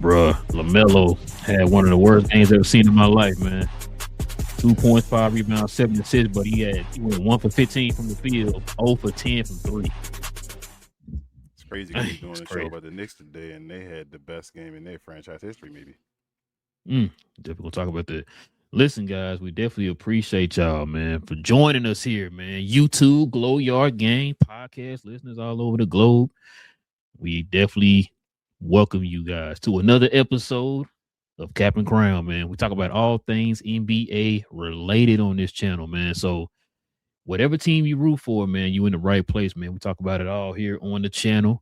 Bruh, LaMelo had one of the worst games I've ever seen in my life, man. 2.5 rebounds, 7 assists, but he went 1 for 15 from the field, 0 for 10 from three. It's crazy because we're It's doing a show crazy. about the Knicks today, and they had the best game in their franchise history, maybe. Definitely gonna talk about that. Listen, guys, we definitely appreciate y'all, man, for joining us here, man. YouTube, Glow Yard Gang, podcast listeners all over the globe. We definitely welcome you guys to another episode of Cap and Crown, man. We talk about all things NBA related on this channel, man. So whatever team you root for, man, you in the right place, man. We talk about it all here on the channel.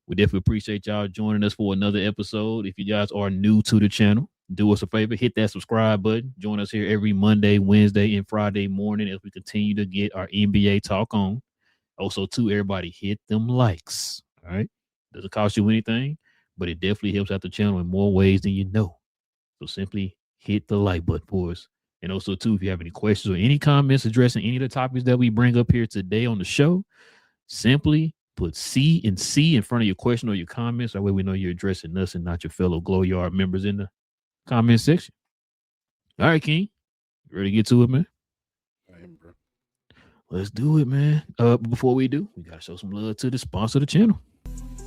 We definitely appreciate y'all joining us for another episode. If you guys are new to the channel, do us a favor, hit that subscribe button. Join us here every Monday, Wednesday, and Friday morning as we continue to get our NBA talk on. Also, too, everybody hit them likes. All right. Doesn't cost you anything, but it definitely helps out the channel in more ways than you know. So simply hit the like button for us. And also, too, if you have any questions or any comments addressing any of the topics that we bring up here today on the show, simply put C and C in front of your question or your comments. That way we know you're addressing us and not your fellow Glow Yard members in the comment section. All right, King. You ready to get to it, man? I am, bro. Let's do it, man. Before we do, we got to show some love to the sponsor of the channel.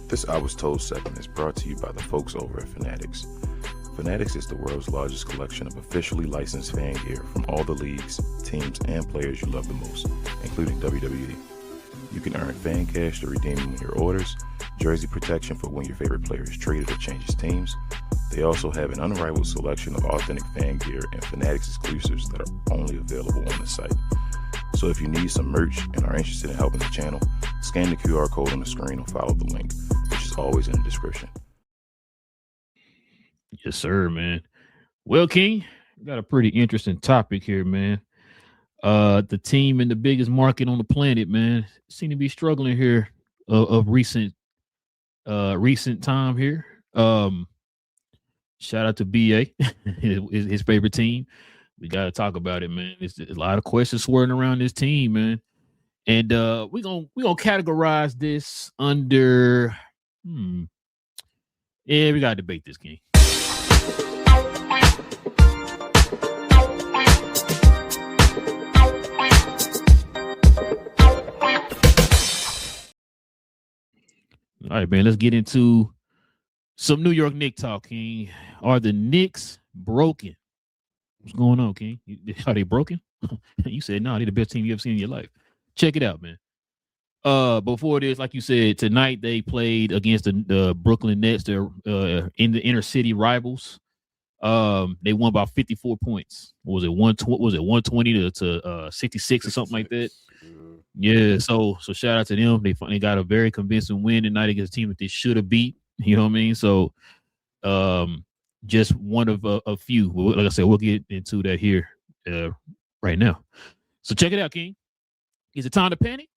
This I Was Told segment is brought to you by the folks over at Fanatics. Fanatics is the world's largest collection of officially licensed fan gear from all the leagues, teams, and players you love the most, including WWE. You can earn fan cash to redeem when your orders, jersey protection for when your favorite player is traded or changes teams. They also have an unrivaled selection of authentic fan gear and Fanatics exclusives that are only available on the site. So if you need some merch and are interested in helping the channel, scan the QR code on the screen or follow the link, which is always in the description. Yes, sir, man. Well, King, we got a pretty interesting topic here, man. The team in the biggest market on the planet, man, seem to be struggling here of recent time here. Shout out to BA, his favorite team. We got to talk about it, man. It's a lot of questions swirling around this team, man. And we're gonna categorize this under yeah, we gotta debate this, King. All right, man, let's get into some New York Knicks talk, King. Are the Knicks broken? What's going on, King? Are they broken? You said no, they're the best team you ever seen in your life. Check it out, man. Before this, like you said, tonight they played against the Brooklyn Nets. They're in the inner city rivals. They won by 54 points. What was it 120 to 66 or something like that? Yeah. So shout out to them. They finally got a very convincing win tonight against a team that they should have beat. You know what I mean? So, just one of a few. Like I said, we'll get into that here right now. So check it out, King. Is it time to panic?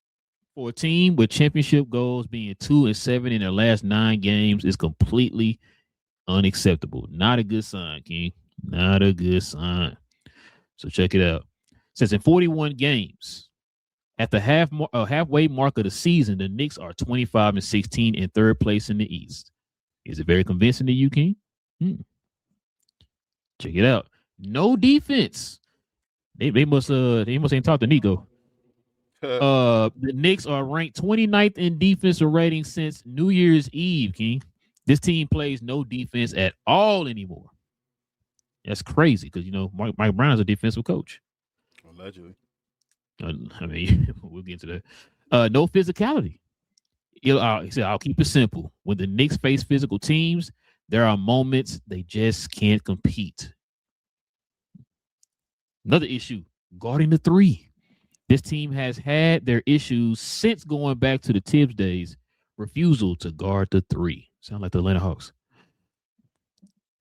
For a team with championship goals being 2-7 in their last 9 games is completely unacceptable. Not a good sign, King. Not a good sign. So check it out. Since in 41 games, at the halfway mark of the season, the Knicks are 25-16 in third place in the East. Is it very convincing to you, King? Check it out. No defense. They must ain't talked to Nico. The Knicks are ranked 29th in defensive rating since New Year's Eve, King. This team plays no defense at all anymore. That's crazy because, you know, Mike Brown's a defensive coach. Allegedly. I mean, we'll get into that. No physicality. He said, I'll keep it simple. When the Knicks face physical teams, there are moments they just can't compete. Another issue, guarding the three. This team has had their issues since going back to the Tibbs days. Refusal to guard the three. Sound like the Atlanta Hawks.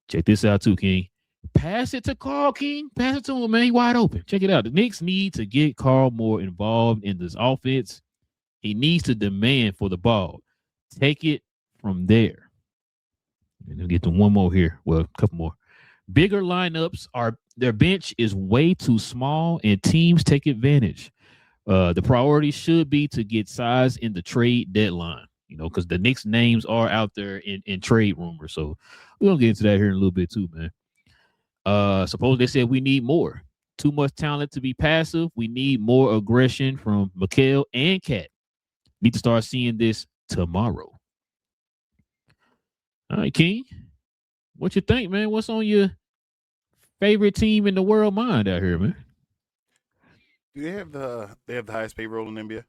Check this out too, King. Pass it to Carl, King. Pass it to him, man. He wide open. Check it out. The Knicks need to get Carl more involved in this offense. He needs to demand for the ball. Take it from there. And we'll get to one more here. Well, a couple more. Bigger lineups are their bench is way too small and teams take advantage. The priority should be to get size in the trade deadline. because the Knicks names are out there in trade rumors. So we're gonna get into that here in a little bit too, man. Suppose they said we need more. Too much talent to be passive. We need more aggression from Mikal and Cat. Need to start seeing this tomorrow. All right, King. What you think, man? What's on your favorite team in the world mind out here, man? Do they have the highest payroll in the NBA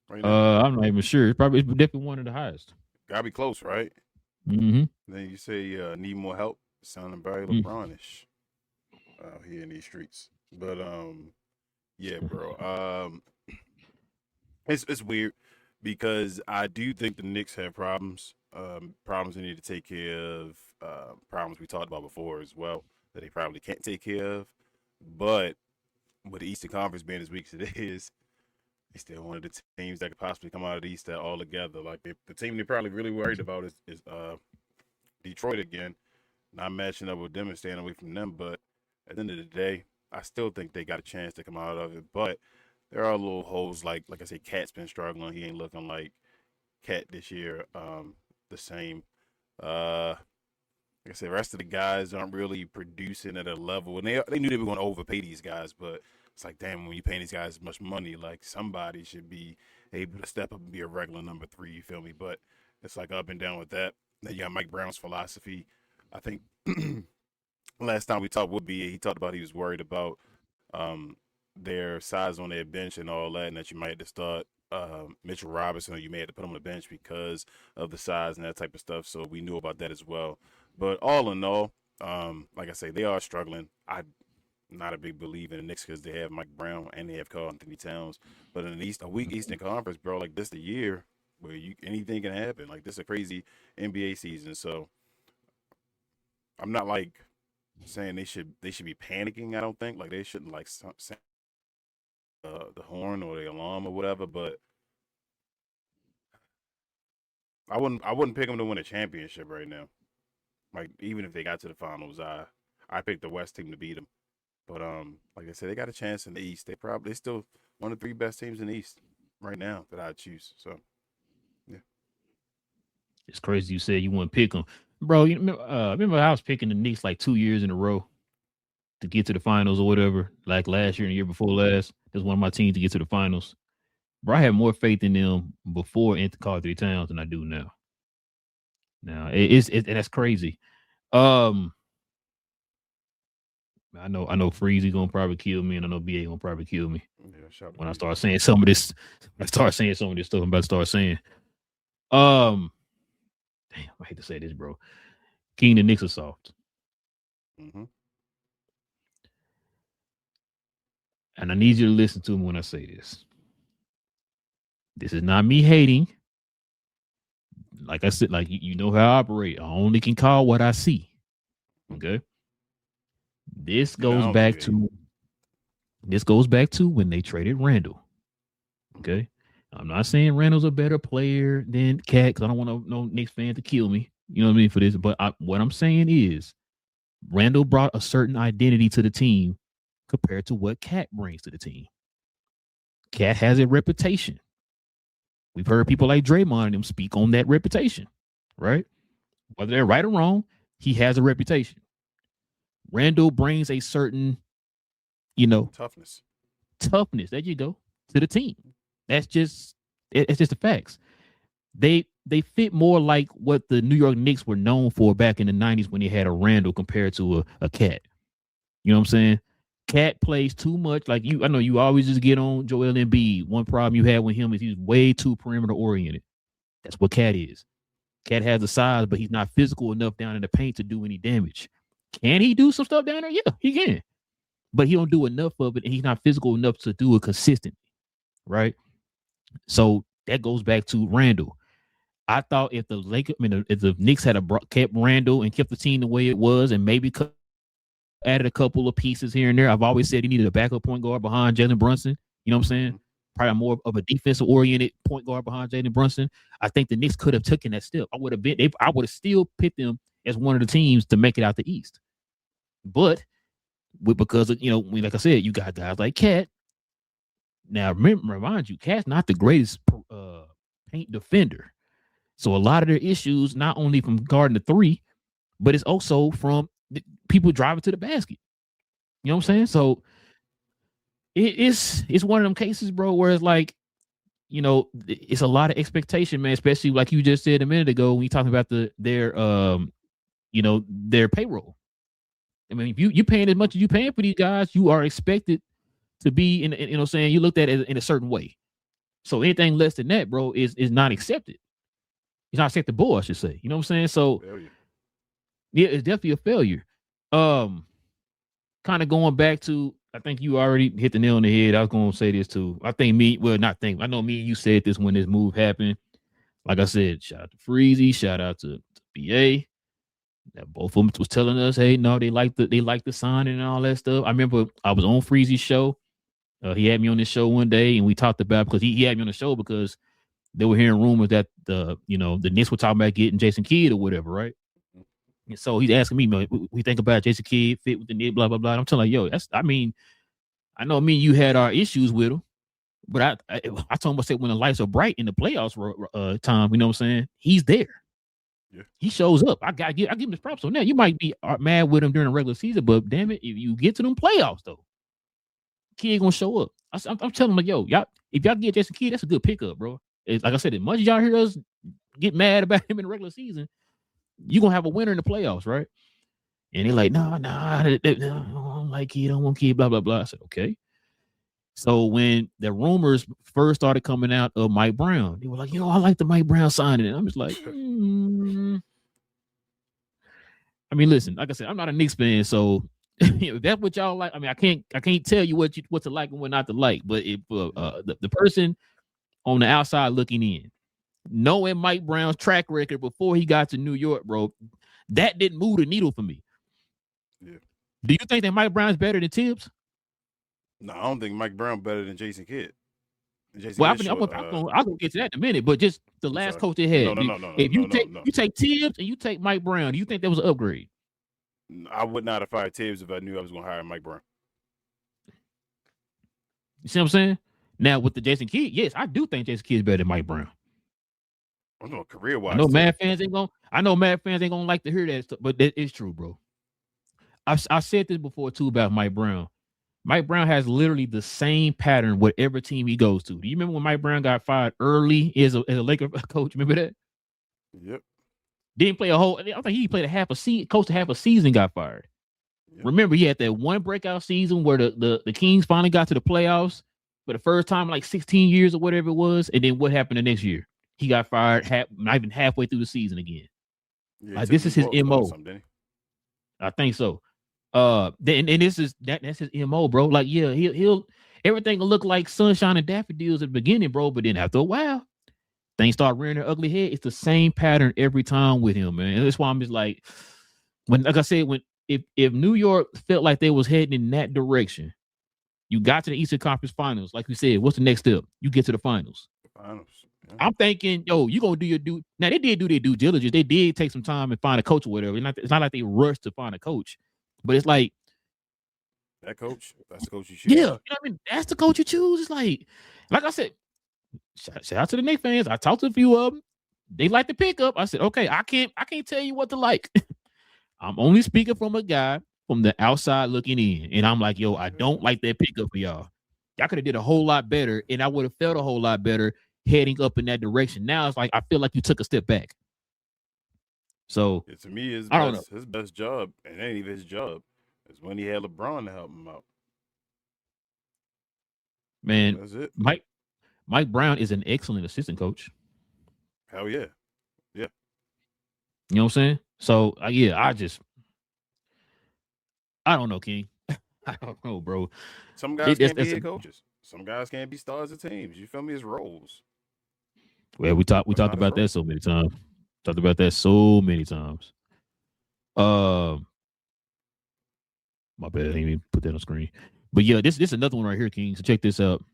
right now? I'm not even sure. It's definitely one of the highest. Gotta be close, right? Mm-hmm. Then you say need more help. Sounding very Mm. LeBronish out here in these streets. But yeah, bro. It's weird because I do think the Knicks have problems. Problems they need to take care of. Problems we talked about before as well that they probably can't take care of. But with the Eastern Conference being as weak as it is, they still one of the teams that could possibly come out of the East that all together. Like the team they're probably really worried about is Detroit again. Not matching up with them and staying away from them. But at the end of the day, I still think they got a chance to come out of it. But there are little holes like I said, Cat's been struggling. He ain't looking like Cat this year. The same. Like I said, the rest of the guys aren't really producing at a level, and they knew they were going to overpay these guys, but it's like, damn, when you pay these guys much money, like somebody should be able to step up and be a regular number 3. You feel me? But it's like up and down with that. Then you got Mike Brown's philosophy. I think last time we talked with BA, he talked about he was worried about their size on their bench and all that, and that you might have to start Mitchell Robinson, or you may have to put him on the bench because of the size and that type of stuff. So we knew about that as well. But all in all, like I say, they are struggling. I'm not a big believer in the Knicks because they have Mike Brown and they have Karl Anthony Towns. But in a weak Eastern Conference, bro, like this the year where anything can happen. Like this is a crazy NBA season. So I'm not like saying they should be panicking. I don't think like they shouldn't like sound the horn or the alarm or whatever. But I wouldn't pick them to win a championship right now. Like even if they got to the finals, I picked the West team to beat them. But like I said, they got a chance in the East. They still one of the 3 best teams in the East right now that I'd choose. So yeah, It's crazy you said you wouldn't pick them, bro. You remember I was picking the Knicks like 2 years in a row to get to the finals or whatever. Like last year and the year before last, that's one of my teams to get to the finals. Bro, I had more faith in them before Karl Anthony Towns than I do now. Now and that's crazy. I know Freezy gonna probably kill me, and I know BA gonna probably kill me when I start saying some of this. I start saying some of this stuff I'm about to start saying. Damn, I hate to say this, bro. King, the Knicks are soft. Mm-hmm. And I need you to listen to me when I say this. This is not me hating. Like I said, like you know how I operate. I only can call what I see. Okay. This goes back to when they traded Randall. Okay. I'm not saying Randall's a better player than Cat because I don't want no Knicks fan to kill me. You know what I mean for this. But what I'm saying is Randall brought a certain identity to the team compared to what Cat brings to the team. Cat has a reputation. We've heard people like Draymond and them speak on that reputation, right? Whether they're right or wrong, he has a reputation. Randall brings a certain, toughness. There you go, to the team. It's just the facts. They fit more like what the New York Knicks were known for back in the 90s when they had a Randall compared to a Cat. You know what I'm saying? Cat plays too much. Like I know you always just get on Joel Embiid. One problem you had with him is he's way too perimeter oriented. That's what Cat is. Cat has the size, but he's not physical enough down in the paint to do any damage. Can he do some stuff down there? Yeah, he can. But he don't do enough of it, and he's not physical enough to do it consistently, right? So that goes back to Randall. I thought if the Knicks had kept Randall and kept the team the way it was, and maybe added a couple of pieces here and there. I've always said he needed a backup point guard behind Jalen Brunson. You know what I'm saying? Probably more of a defensive oriented point guard behind Jalen Brunson. I think the Knicks could have taken that step. I would have still picked them as one of the teams to make it out the East. But because of, like I said, you got guys like Cat. Now, remind you, Cat's not the greatest paint defender. So a lot of their issues, not only from guarding the three, but it's also from people driving to the basket. You know what I'm saying? So it's one of them cases, bro, where it's like, you know, it's a lot of expectation, man, especially like you just said a minute ago when you talking about their their payroll. I mean, if you paying as much as you paying for these guys, you are expected to be in you know saying you looked at it in a certain way. So anything less than that, bro, is not accepted. It's not acceptable, I should say. You know what I'm saying? So yeah, it's definitely a failure. Kind of going back to, I think you already hit the nail on the head. I was going to say this too. I know me and you said this when this move happened. Like I said, shout out to Freezy, shout out to BA. That both of them was telling us, hey, no, they like the signing and all that stuff. I remember I was on Freezy's show. He had me on this show one day, and we talked about, because he had me on the show because they were hearing rumors that the Knicks were talking about getting Jason Kidd or whatever, right? And so he's asking me, man, we think about Jason Kidd fit with the Knicks, blah blah blah. And I'm telling yo, I know me and you had our issues with him, but I told him, I said, when the lights are bright in the playoffs time, you know what I'm saying? He's there. Yeah. He shows up. I give him his props on that. You might be mad with him during the regular season, but damn it, if you get to them playoffs though, Kidd gonna show up. I'm telling him, like, yo, y'all, if y'all get Jason Kidd, that's a good pickup, bro. It's, like I said, as much as y'all hear us get mad about him in the regular season, you gonna have a winner in the playoffs, right? And they're like, nah, I don't like Kidd, I don't want Kidd, blah blah blah. I said, okay. So when the rumors first started coming out of Mike Brown, they were like, I like the Mike Brown signing. And I'm just like, I mean, listen, like I said, I'm not a Knicks fan, so if that's what y'all like, I mean, I can't tell you what to like and what not to like. But if the person on the outside looking in, knowing Mike Brown's track record before he got to New York, bro, that didn't move the needle for me. Yeah. Do you think that Mike Brown's better than Tibbs? No, I don't think Mike Brown better than Jason Kidd. I'm gonna get to that in a minute, but just the last coach they had. No. If you take Tibbs and you take Mike Brown, do you think that was an upgrade? I would not have fired Tibbs if I knew I was going to hire Mike Brown. You see what I'm saying? Now with the Jason Kidd, yes, I do think Jason Kidd is better than Mike Brown. I know career-wise. I know Mad fans ain't gonna like to hear that stuff, but that is true, bro. I said this before too about Mike Brown. Mike Brown has literally the same pattern whatever team he goes to. Do you remember when Mike Brown got fired early as a Laker coach? Remember that? Yep. Didn't play a whole. I think he played coached half a season, got fired. Yep. Remember, he had that one breakout season where the Kings finally got to the playoffs for the first time in like 16 years or whatever it was. And then what happened the next year? He got fired not even halfway through the season again. Yeah, this is his MO. I think so. That's his MO, bro. Like, yeah, he'll everything will look like sunshine and daffodils at the beginning, bro. But then after a while, things start rearing their ugly head. It's the same pattern every time with him, man. And that's why I'm just like I said, if New York felt like they was heading in that direction, you got to the Eastern Conference Finals. Like you said, what's the next step? You get to the finals. Yeah. I'm thinking, you gonna do your due. Now they did do their due diligence. They did take some time and find a coach or whatever. It's not like they rushed to find a coach, but it's like that's the coach you choose. Yeah, you know what I mean, that's the coach you choose. It's like I said, shout out to the Knicks fans. I talked to a few of them. They like the pickup. I said, okay, I can't tell you what to like. I'm only speaking from a guy from the outside looking in, and I'm like, I don't like that pickup for y'all. Y'all could have did a whole lot better, and I would have felt a whole lot better heading up in that direction. Now it's like I feel like you took a step back. So to me, his best job, and it ain't even his job, is when he had LeBron to help him out. Man, that's it. Mike Brown is an excellent assistant coach. Hell yeah. Yeah. You know what I'm saying? So I don't know, King. I don't know, bro. Some guys can't be head coaches. Some guys can't be stars of teams. You feel me? It's roles. Well, we talked about that so many times. My bad, I didn't even put that on screen. But yeah, this is another one right here, King. So check this out.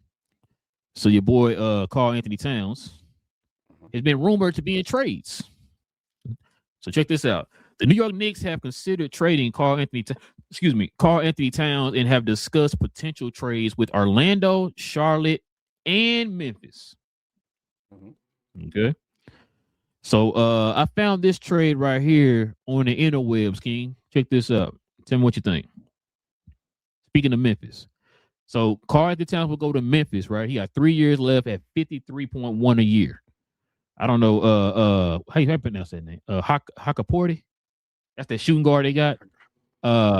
So your boy Karl Anthony Towns has been rumored to be in trades. So check this out. The New York Knicks have considered trading Karl Anthony Towns and have discussed potential trades with Orlando, Charlotte, and Memphis. Mm-hmm. Okay. So I found this trade right here on the interwebs, King. Check this out. Tell me what you think. Speaking of Memphis. So Carl at the time will go to Memphis, right? He got 3 years left at 53.1 a year. I don't know how you pronounce that name? Hakaporti. That's that shooting guard they got.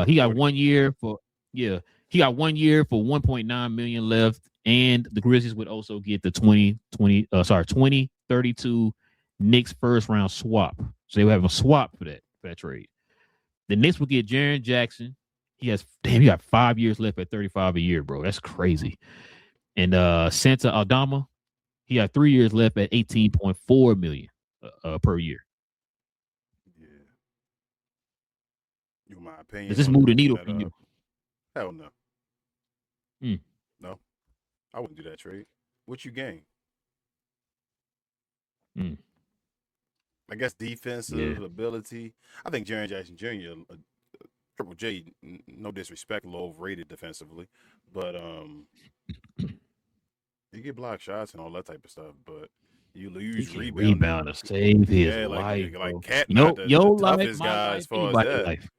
He got 1 year for he got 1 year for 1.9 million left, and the Grizzlies would also get the 2032 Knicks first round swap. So they would have a swap for that trade. The Knicks would get Jaren Jackson. He got 5 years left at 35 a year, bro. That's crazy. And Santa Aldama, he got 3 years left at 18.4 million per year. Yeah. You my opinion? Does this move the needle for you? Hell no. No, I wouldn't do that trade. What you gain? I guess defensive ability. I think Jaren Jackson Jr. Triple J, no disrespect, a little overrated defensively, but you get block shots and all that type of stuff, but you lose rebound to save his life. Like Cat, not the toughest guy as far as that. Life.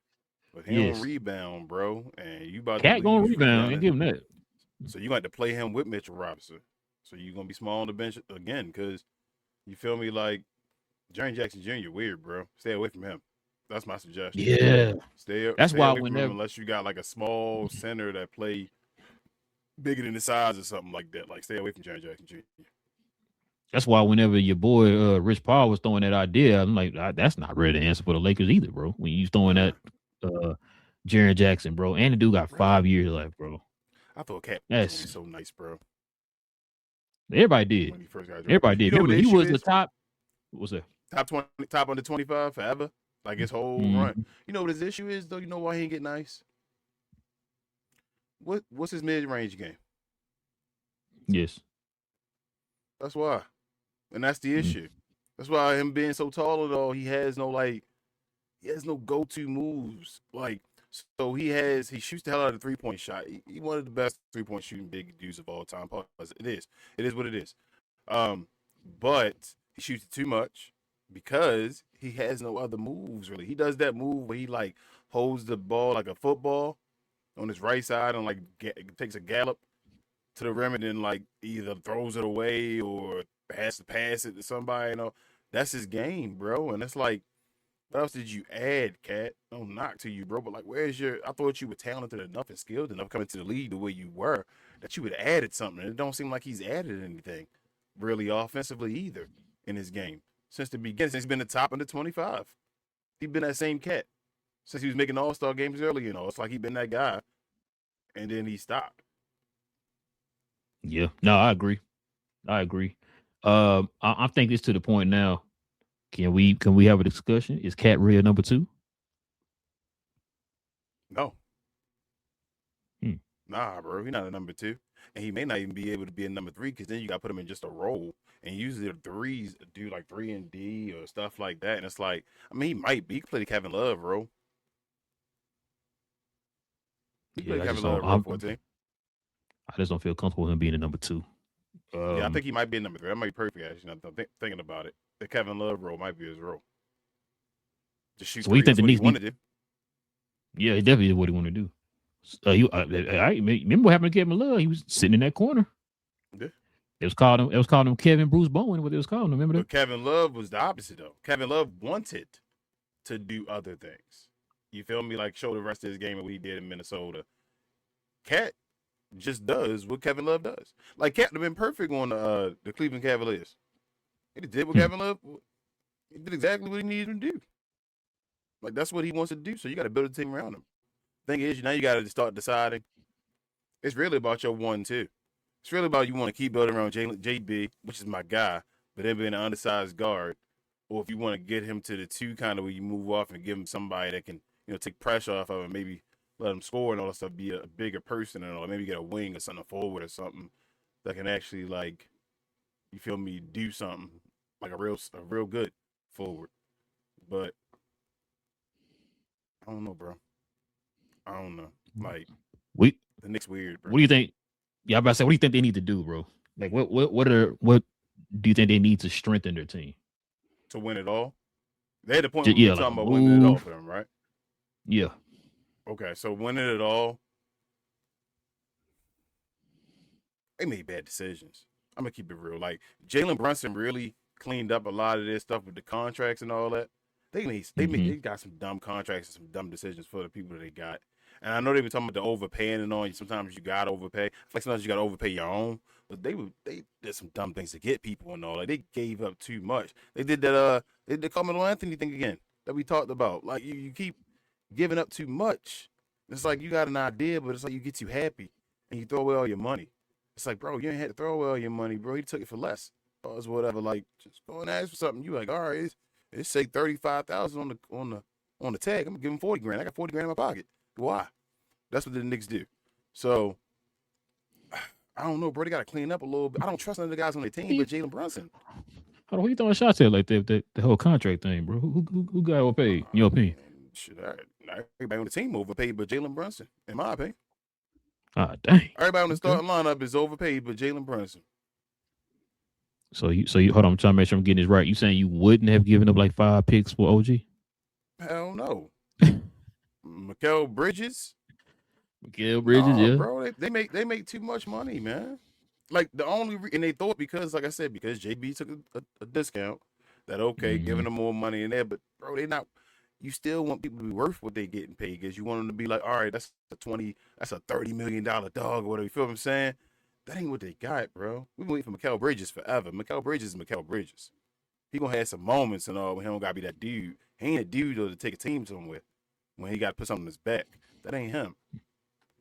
But he don't rebound, bro, and you about Cat to gonna rebound and give him that. So you got to play him with Mitchell Robinson. So you're gonna be small on the bench again, because you feel me, like Jaren Jackson Jr. weird, bro. Stay away from him. That's my suggestion. Yeah, stay away from him unless you got like a small center that play bigger than the size or something like that. Like stay away from Jaren Jackson Jr. That's why whenever your boy Rich Paul was throwing that idea, I'm like, that's not really the answer for the Lakers either, bro. When you throwing that Jaren Jackson, bro, and the dude got 5 years left, bro. I thought Cat was so nice, bro. Everybody did. When he first got everybody did. Remember, he was the top. What was that? Top 20, top under 25 forever. Like his whole run. You know what his issue is, though? You know why he ain't get nice? What's his mid-range game? Yes. That's why. And that's the issue. That's why him being so tall and all, he has no go-to moves. Like, so he shoots the hell out of the three-point shot. He one of the best three-point shooting big dudes of all time. It is what it is. But he shoots it too much because he has no other moves, really. He does that move where he, like, holds the ball like a football on his right side and, like, takes a gallop to the rim and then, like, either throws it away or has to pass it to somebody. You know, that's his game, bro. And it's like, what else did you add, Cat? No knock to you, bro. But, like, I thought you were talented enough and skilled enough coming to the league the way you were that you would have added something. And it don't seem like he's added anything really offensively either in his game. Since the beginning, since he's been the top under 25. He's been that same Cat. Since he was making all-star games early, you know. It's like he's been that guy. And then he stopped. Yeah. No, I agree. I think it's to the point now. Can we have a discussion? Is Cat real number 2? No. Nah, bro. He's not a number 2. And he may not even be able to be a number 3 because then you got to put him in just a role. And usually the threes do like 3 and D or stuff like that. And it's like, I mean, he might be. He could play the Kevin Love role. He played Kevin Love role 14. I just don't feel comfortable with him being a number 2. Yeah, I think he might be a number 3. That might be perfect, actually. I'm thinking about it. The Kevin Love role might be his role. Just shoot. So we think the Knicks want to do. Yeah, he definitely is what he want to do. I remember what happened to Kevin Love. He was sitting in that corner. Yeah. It was called him Kevin Bruce Bowen. What it was called? Remember that? But Kevin Love was the opposite though. Kevin Love wanted to do other things. You feel me? Like show the rest of his game and what he did in Minnesota. Cat just does what Kevin Love does. Like Cat would have been perfect on the Cleveland Cavaliers. He did what Kevin Love. He did exactly what he needed to do. Like that's what he wants to do. So you got to build a team around him. Thing is, now you got to start deciding. It's really about your 1-2. It's really about you want to keep building around JB, which is my guy, but then being an undersized guard, or if you want to get him to the 2 kind of where you move off and give him somebody that can, take pressure off of him, maybe let him score and all that stuff, be a bigger person and all, maybe get a wing or something forward or something that can actually like, you feel me, do something like a real good forward. But I don't know, bro. I don't know. Like the Knicks weird, bro. What do you think? Yeah, I'm about to say, what do you think they need to do, bro? Like, what do you think they need to strengthen their team? to win it all. They had the point where we Yeah, were like a talking about winning it all move. for them, right? Yeah. Okay, so winning it all, they made bad decisions. I'm gonna keep it real. Like Jalen Brunson really cleaned up a lot of this stuff with the contracts and all that. They got some dumb contracts and some dumb decisions for the people that they got. And I know they were talking about the overpaying and all. Sometimes you gotta overpay. Like sometimes you gotta overpay your own. But they did some dumb things to get people and all. Like they gave up too much. They did that they did the Carmelo Anthony thing again that we talked about. Like you keep giving up too much. It's like you got an idea, but it's like you get too happy and you throw away all your money. It's like, bro, you ain't had to throw away all your money, bro. He took it for less. Or it's whatever. Like, just go and ask for something. You like, all right, it's say 35,000 on the tag. I'm gonna give him 40 grand. I got 40 grand in my pocket. Why? That's what the Knicks do. So I don't know, bro. They gotta clean up a little bit. I don't trust none of the guys on their team, but Jalen Brunson. Hold on, who you throwing shots at like the whole contract thing, bro? Who got overpaid, in your opinion? Shit, everybody on the team overpaid, but Jalen Brunson, in my opinion. Ah, dang. Everybody on the starting lineup is overpaid, but Jalen Brunson. So you hold on. I'm trying to make sure I'm getting this right. You saying you wouldn't have given up like 5 picks for OG? Hell no. Mikal Bridges. Yeah, bro, they make too much money, man. Like the only and they thought because, like I said, because JB took a discount, that okay, giving them more money in there, but bro, they not. You still want people to be worth what they getting paid because you want them to be like, all right, that's a $30 million dog or whatever. You feel what I'm saying? That ain't what they got, bro. We've been waiting for Mikal Bridges forever. Mikal Bridges is Mikal Bridges. He gonna have some moments and all when he don't gotta be that dude. He ain't a dude though to take a team somewhere when he got to put something on his back. That ain't him.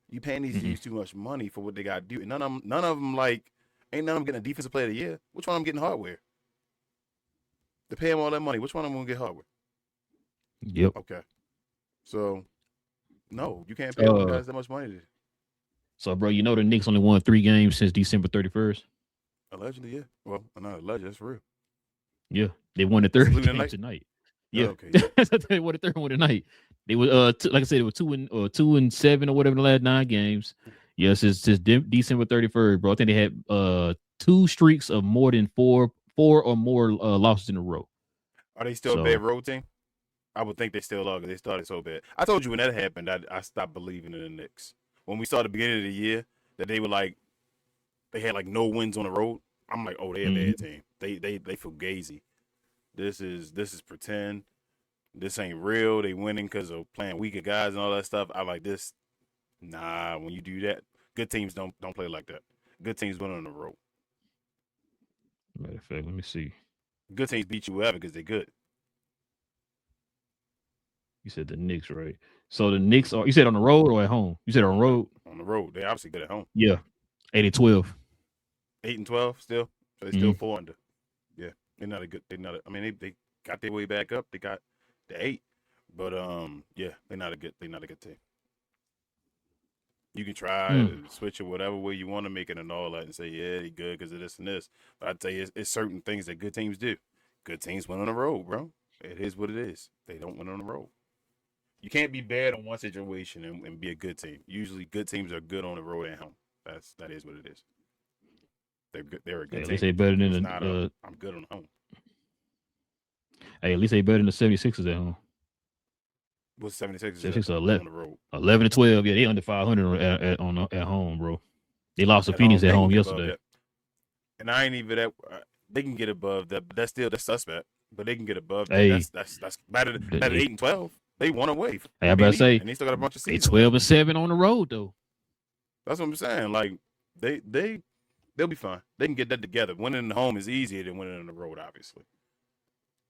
You paying these dudes too much money for what they got to do. And none of them like, ain't none of them getting a defensive player of the year. Which one of them getting hardware? They pay him all that money. Which one of them gonna get hardware? Yep. Okay. So, no, you can't pay all guys that much money. So, bro, you know the Knicks only won 3 games since December 31st? Allegedly, yeah. Well, not allegedly, that's real. Yeah. They won the third game tonight. Yeah. Oh, okay. They won the third one tonight. They were like I said, they were 2-7 or whatever in the last 9 games. Yes, it's just December 31st, bro. I think they had 2 streaks of more than four or more losses in a row. Are they still a bad road team? I would think they still are because they started so bad. I told you when that happened, I stopped believing in the Knicks. When we saw the beginning of the year that they were like, they had like no wins on the road. I'm like, oh, they're a bad team. They feel gazy. This is pretend. This ain't real. They winning because of playing weaker guys and all that stuff. I like this. Nah, when you do that, good teams don't play like that. Good teams win on the road. Matter of fact, let me see. Good teams beat you wherever because they're good. You said the Knicks, right? So the Knicks are. You said on the road or at home? You said on the road. On the road, they obviously good at home. Yeah, 8-12. 8-12 still. So they still 4 under. Yeah, they're not a good. They're not. I mean, they got their way back up. They got the 8, but yeah, they're not a good. They're not a good team. You can try to switch it whatever way you want to make it and all that and say, yeah, they good because of this and this. But I'd tell you, it's certain things that good teams do. Good teams win on the road, bro. It is what it is. They don't win on the road. You can't be bad on one situation and be a good team. Usually good teams are good on the road and home. That is what it is. They're good. They're a good team. At least they better than I'm good on home. Hey, at least they better than the 76ers at home. What's 76ers? 76ers 11 on the road. 11-12. Yeah, they under 500 at home, bro. They lost to Phoenix at home yesterday. And I ain't even that. They can get above that. But that's still the suspect. But they can get above that. Hey, that's better than 8-12. They won away. Hey, I about to say, and they still got a bunch of seasons. They 12-7 on the road though. That's what I'm saying. Like they'll be fine. They can get that together. Winning at home is easier than winning on the road, obviously.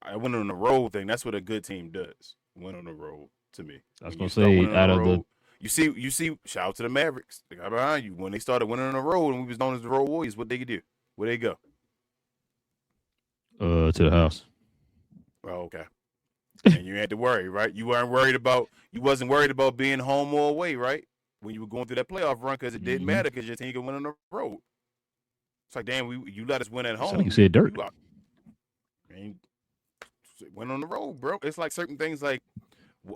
I win on the road thing. That's what a good team does. Win on the road to me. I was gonna say out of the. You see. Shout out to the Mavericks. They got behind you when they started winning on the road, and we was known as the Road Warriors. What they could do? Where they go? To the house. Oh, okay. And you had to worry, right? You wasn't worried about being home or away, right? When you were going through that playoff run, because it didn't matter because your team could win on the road. It's like, damn, you let us win at home. Like you said, dirt. Went on the road, bro. It's like certain things, like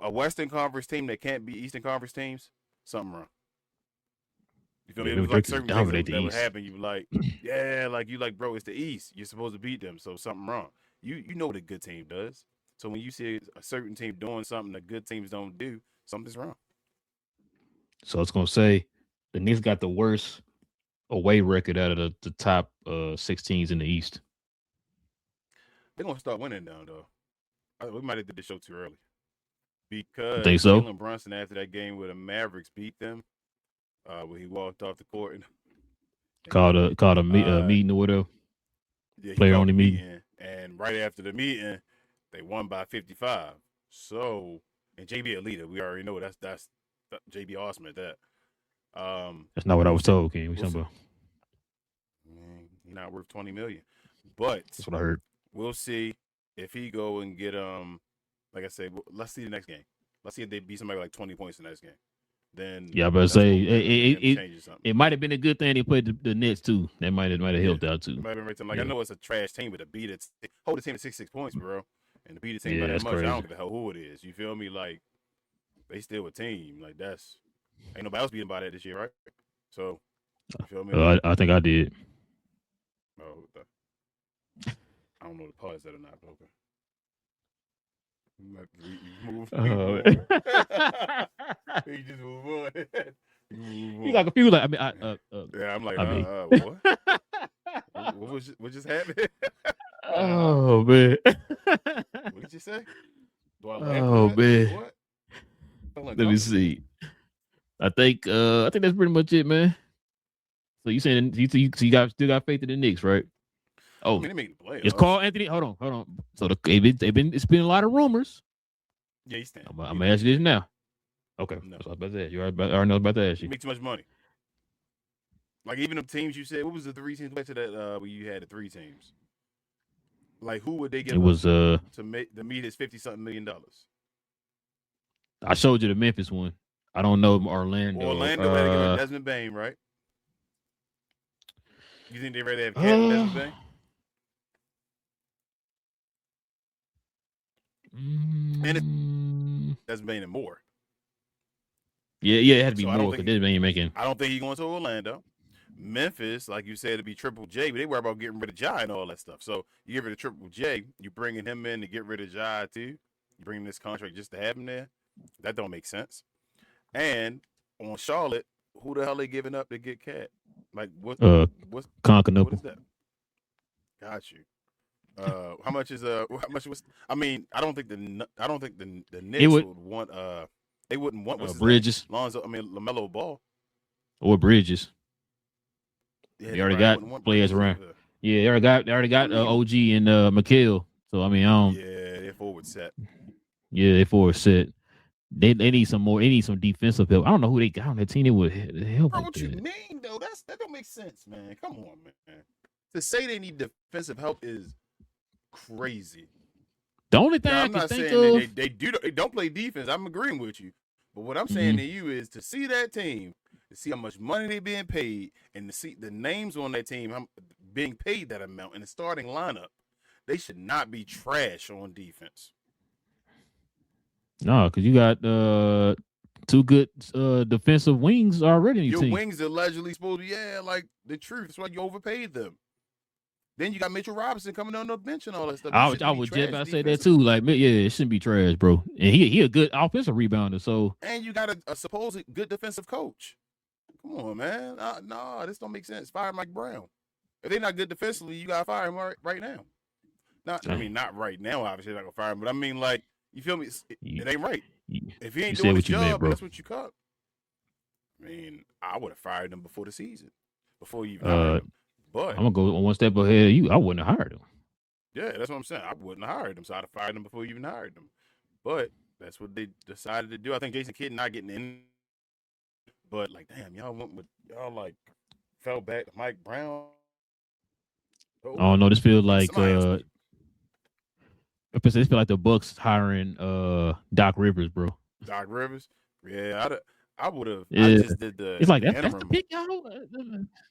a Western Conference team that can't beat Eastern Conference teams. Something wrong. You feel me? It was like certain things that would happen. You like, yeah, like you like, bro, it's the East. You're supposed to beat them, so something wrong. you know what a good team does. So when you see a certain team doing something that good teams don't do, something's wrong. So it's gonna say the Knicks got the worst away record out of the top 16s in the East. They're gonna start winning now, though. We might have did the show too early You think because so? Jalen Brunson, after that game where the Mavericks beat them, where he walked off the court and Called a uh, meeting or whatever. yeah, he Player called only the meeting. meeting, and right after the meeting, they won by 55. So, and JB a leader, we already know that's JB awesome at that. That's not what I We'll was see. told. Ken. We'll see. Man, he's not worth 20 million, but That's what I heard. we'll see if he go and get like I said, let's see the next game. Let's see if they beat somebody like 20 points in the next game. Then Yeah, but that's say when we're gonna change something. it might have been a good thing they played the Nets too. That might have helped out It too. might have been right time. Like Yeah. I know it's a trash team, but to beat it, hold the team to 66 points, bro, and to beat a team Yeah, by that that's much, I crazy. don't give a hell who it is. You feel me? Like they still a team. Like that's ain't nobody else beating by that this year, right? So you feel me? I think I did. Oh, I don't know the pause that or not, but okay. Move on. You just move on. You got confused. Like Yeah, I'm like, I mean. what? What just happened? Oh man. What did you say? Do I laugh Oh at that? man. What? Let me see. I think that's pretty much it, man. So you saying you still got faith in the Knicks, right? Oh, I mean, they make the playoffs. it's Carl Anthony. Hold on. So it's been a lot of rumors. Yeah, he's staying. I'm gonna ask you this now. Okay, No. that's what I was about to ask you. I already know about to ask You you. make too much money. Like even the teams you said, what was the three teams back to that where you had the three teams? Like who would they give It was to meet his $50-something million? I showed you the Memphis one. I don't know Orlando. Orlando had to give up Desmond Bain, right? You think they'd rather have Cat than Desmond Bain? And Desmond Bain and more. Yeah, it had to be more because Desmond Bain making. I don't think he's going to Orlando. Memphis, like you said, to be Triple J, but they worry about getting rid of Jai and all that stuff. So you get rid of Triple J, you bringing him in to get rid of Jai too. You bring this contract just to have him there. That don't make sense. And on Charlotte, who the hell they giving up to get Cat? Like what's Conconopple. What is that? Got you. How much is how much was? I mean, I don't think the Knicks would want they wouldn't want Bridges. LaMelo Ball or Bridges. Yeah, they already got players around. Yeah, they already got OG and McHale. So I mean, I don't. Yeah, they're forward set. Yeah, they forward set. They need some more. They need some defensive help. I don't know who they got on that team. It would help. Bro, what you mean though? That don't make sense, man. Come on, man. To say they need defensive help is crazy. The only thing I'm not saying they don't play defense. I'm agreeing with you. But what I'm saying to you is to see that team, to see how much money they're being paid, and to see the names on that team being paid that amount in the starting lineup, they should not be trash on defense. No, because you got two good defensive wings already in your team. Wings are allegedly supposed to like the truth. That's why you overpaid them. Then you got Mitchell Robinson coming on the bench and all that stuff. I would just about to say that too. Like, yeah, it shouldn't be trash, bro. And he a good offensive rebounder. So, and you got a supposed good defensive coach. Come on, man. No, this don't make sense. Fire Mike Brown. If they're not good defensively, you gotta fire him right now. Not right now. Obviously, not gonna fire him, but I mean, like, you feel me? It ain't right. If he ain't doing his job, that's what you cut. I mean, I would have fired him before the season, before you even hired him. But I'm gonna go one step ahead of you. I wouldn't have hired him. Yeah, that's what I'm saying. I wouldn't have hired him, so I'd have fired him before you even hired him. But that's what they decided to do. I think Jason Kidd not getting in. But like, damn, y'all like fell back to Mike Brown. Oh no, this feels like this feels like the Bucks hiring Doc Rivers, bro. Doc Rivers, yeah, I would have. Yeah. I just did the. It's like that's the pick, y'all.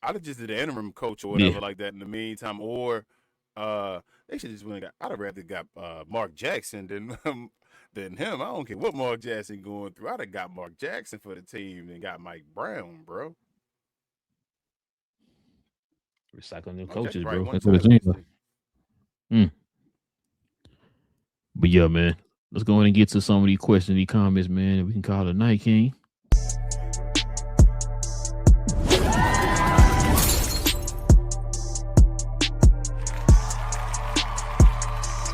I'd have just did the interim coach or whatever like that in the meantime, or they should just went. I'd have rather got Mark Jackson than him. I don't care what Mark Jackson going through. I'd have got Mark Jackson for the team and got Mike Brown, bro. Recycling new coaches, bro. That's what it seems like. But yeah, man, let's go ahead and get to some of these questions, these comments, man. We can call it a night, King.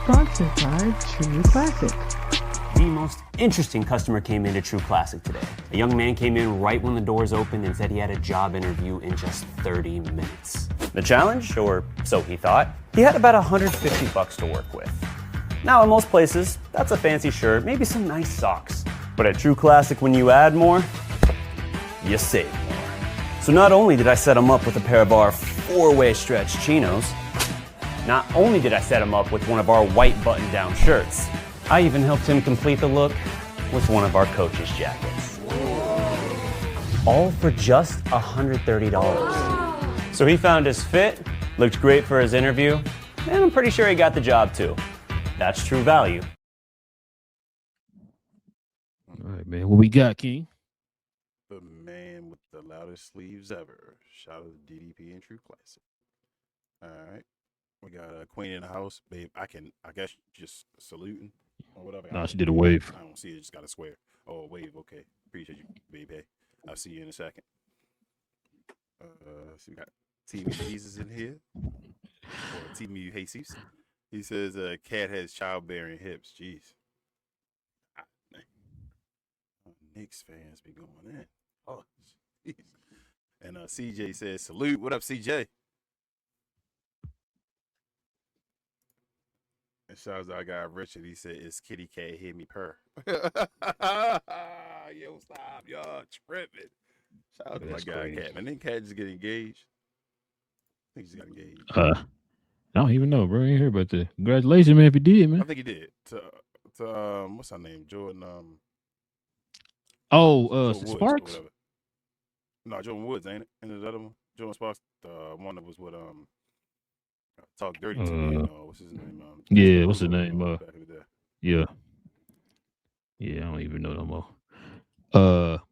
Sponsored by True Classic. The most interesting customer came into True Classic today. A young man came in right when the doors opened and said he had a job interview in just 30 minutes. The challenge, or so he thought, he had about $150 to work with. Now, in most places, that's a fancy shirt, maybe some nice socks. But at True Classic, when you add more, you save more. So not only did I set him up with a pair of our 4-way stretch chinos, not only did I set him up with one of our white button-down shirts, I even helped him complete the look with one of our coach's jackets. All for just $130. So he found his fit, looked great for his interview, and I'm pretty sure he got the job too. That's true value. All right, man. What we got, King? The man with the loudest sleeves ever. Shout out to DDP and True Classic. All right. We got a queen in the house, babe. I guess just saluting or whatever. No, she did a wave. I don't see it. Just got to swear. Oh, wave. Okay. Appreciate you, baby. I'll see you in a second. So we got Team Jesus in here. Or Team Jesus. He says cat has childbearing hips. Jeez. Knicks fans be going in. Oh, jeez. And CJ says, salute. What up, CJ? And shouts out guy Richard. He said, "It's kitty cat hear me purr." Yo, stop, y'all tripping. Shout out to my guy Cat. Man, didn't Cat just get engaged? I think he just got engaged. I don't even know, bro. I ain't hear about that. Congratulations, man, if you did, man. I think he did. To what's her name? Jordan. Sparks. No, Jordan Woods, ain't it? And the other one, Jordan Sparks. The one that was with Talk Dirty to me. What's his name? Yeah, what's his name? Back in the day. Yeah, I don't even know no more.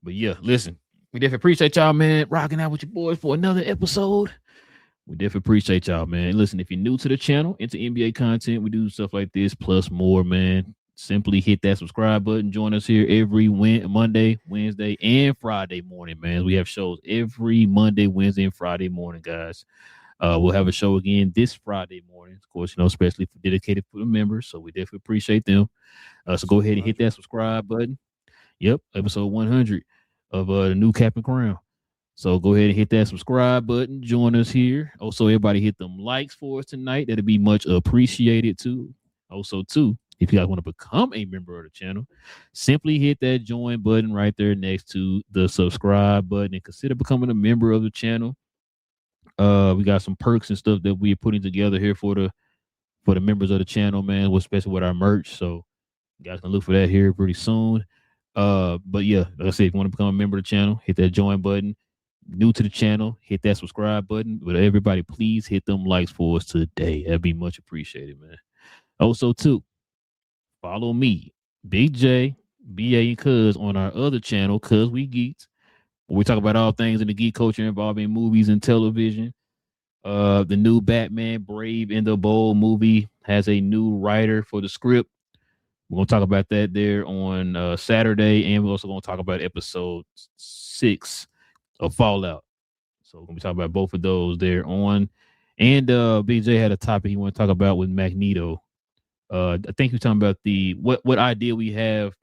But yeah, listen, we definitely appreciate y'all, man, rocking out with your boys for another episode. We definitely appreciate y'all, man. Listen, if you're new to the channel, into NBA content, we do stuff like this plus more, man. Simply hit that subscribe button. Join us here every Monday, Wednesday, and Friday morning, man. We have shows every Monday, Wednesday, and Friday morning, guys. We'll have a show again this Friday morning, of course, especially for dedicated for the members. So we definitely appreciate them. So go ahead and hit that subscribe button. Yep, episode 100 of the new Cap and Crown. So go ahead and hit that subscribe button. Join us here. Also, everybody hit them likes for us tonight. That'd be much appreciated too. Also, too, if you guys want to become a member of the channel, simply hit that join button right there next to the subscribe button and consider becoming a member of the channel. We got some perks and stuff that we're putting together here for the members of the channel, man, especially with our merch. So you guys can look for that here pretty soon. But yeah, like I said, if you want to become a member of the channel, hit that join button. New to the channel, hit that subscribe button. But everybody, please hit them likes for us today. That'd be much appreciated, man. Also, too, follow me, Big J, BA, and Cuz on our other channel, Cuz We Geeks. We talk about all things in the geek culture involving movies and television. The new Batman Brave and the Bold movie has a new writer for the script. We're going to talk about that there on Saturday. And we're also going to talk about episode 6 of Fallout. So we're going to be talking about both of those there on. And BJ had a topic he want to talk about with Magneto. I think you're talking about the what idea we have.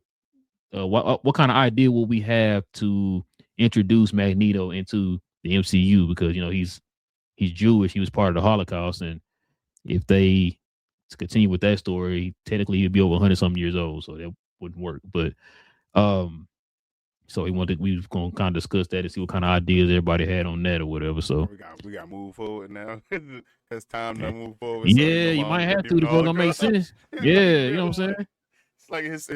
What kind of idea will we have to introduce Magneto into the MCU? Because he's Jewish. He was part of the Holocaust, and if they continue with that story, technically he'd be over 100-something years old, so that wouldn't work. But so we was going to kind of discuss that and see what kind of ideas everybody had on that or whatever. So we got to move forward now. It's time to move forward. Yeah, you might have to. The book don't make sense. Yeah, you know what I'm saying? It's like his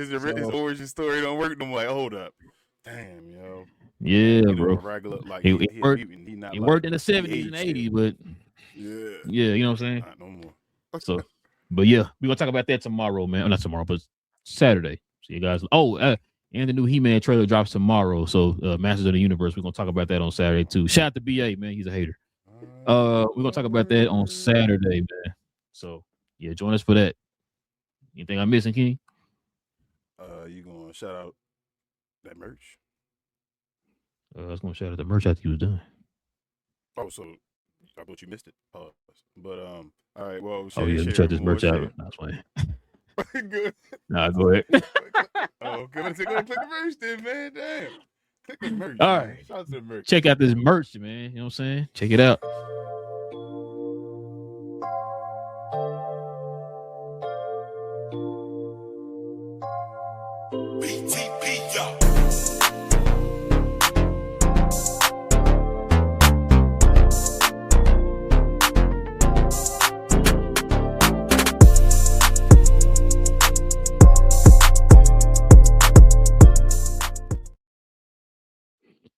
origin story don't work. I'm like, hold up, damn, yo. Yeah, bro. Regular, like he worked in the 70s and 80s, but yeah, you know what I'm saying? No more. So, but yeah, we're gonna talk about that tomorrow, man. Not tomorrow, but Saturday. See you guys. And the new He-Man trailer drops tomorrow. So, Masters of the Universe, we're gonna talk about that on Saturday too. Shout out to BA, man. He's a hater. We're gonna talk about that on Saturday, man. So yeah, join us for that. Anything I'm missing, King? You gonna shout out that merch? I was gonna shout out the merch after you was done. Oh, so I thought you missed it. But all right. Well, Oh yeah, let me share check this more, merch out. share. That's fine. Good. Nah, go ahead. Oh, go click the merch then, man. Damn. Click the merch. All man. right. Shout out to the merch. Check out this merch, man. You know what I'm saying? Check it out.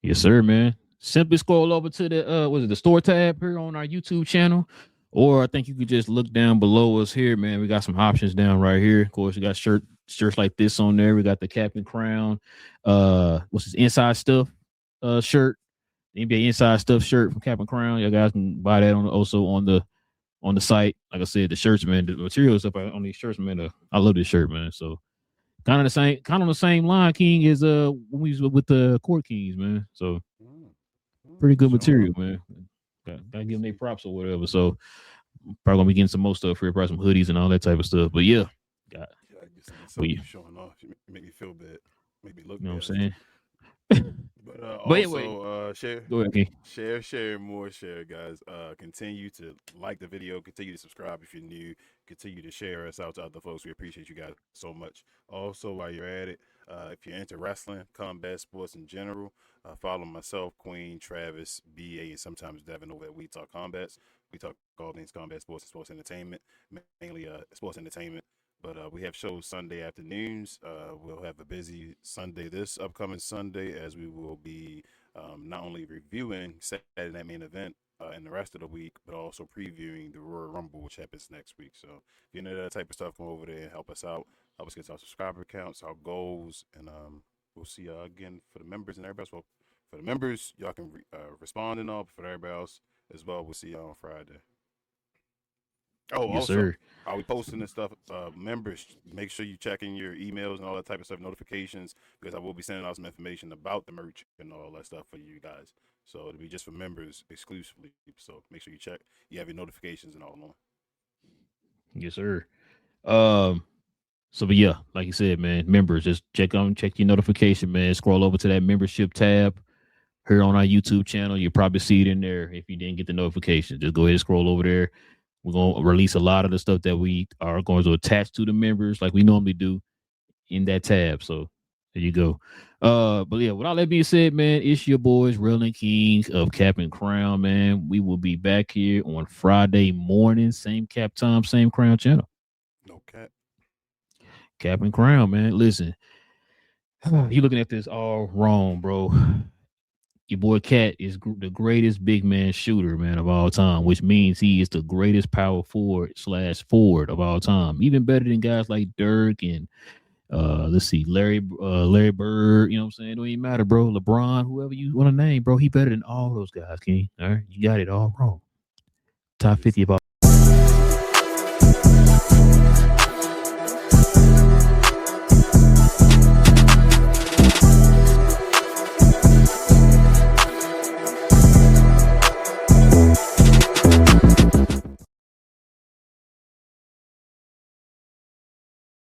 Yes, sir, man. Simply scroll over to the the store tab here on our YouTube channel, or I think you could just look down below us here, man. We got some options down right here. Of course, we got shirts like this on there. We got the cap and crown, what's this inside stuff shirt, the NBA inside stuff shirt from Cap and Crown. You guys can buy that also on the site. Like I said, the shirts, man, the materials up on these shirts, man. I love this shirt, man. So kind of on the same line, King, as when we was with the Court Kings, man. So pretty good material, man. Gotta give them their props or whatever. So probably gonna be getting some more stuff here, probably some hoodies and all that type of stuff. But yeah, I guess something showing off. You make me feel bad. Make me look. You know bad. what I'm saying? But But also anyway, share. Go ahead, King. Share, more share, guys. Continue to like the video. Continue to subscribe if you're new. Continue to share us out to other folks. We appreciate you guys so much. Also, while you're at it, if you're into wrestling, combat sports in general, follow myself, Queen, Travis, BA, and sometimes Devin over at We Talk Combats. We talk all things combat sports and sports entertainment, mainly sports entertainment. But we have shows Sunday afternoons. We'll have a busy Sunday this upcoming Sunday, as we will be not only reviewing Saturday Night Main Event and the rest of the week, but also previewing the Royal Rumble, which happens next week. So if you know that type of stuff, come over there and help us out. Help us get our subscriber counts, our goals, and we'll see y'all again for the members and everybody else. Well, for the members, y'all can respond and all, but for everybody else as well, we'll see y'all on Friday. Oh, Yes, also, sir. are we posting this stuff? Members, make sure you checking your emails and all that type of stuff, notifications, because I will be sending out some information about the merch and all that stuff for you guys. So it'll be just for members exclusively. So make sure you check. You have your notifications and all on. Yes, sir. So, but yeah, like you said, man, members, just check your notification, man. Scroll over to that membership tab here on our YouTube channel. You'll probably see it in there if you didn't get the notification. Just go ahead and scroll over there. We're going to release a lot of the stuff that we are going to attach to the members like we normally do in that tab. So there you go. But yeah, with all that being said, man, it's your boys, Real Kings of Cap and Crown, man. We will be back here on Friday morning, same cap time, same crown channel. No cap. Cap and Crown, man. Listen, you looking at this all wrong, bro. Your boy Cat is the greatest big man shooter, man, of all time, which means he is the greatest power forward/forward of all time. Even better than guys like Dirk and let's see, Larry Bird. You know what I'm saying? It don't even matter, bro. LeBron, whoever you want to name, bro, he better than all those guys, King. All right, you got it all wrong. Top 50 of all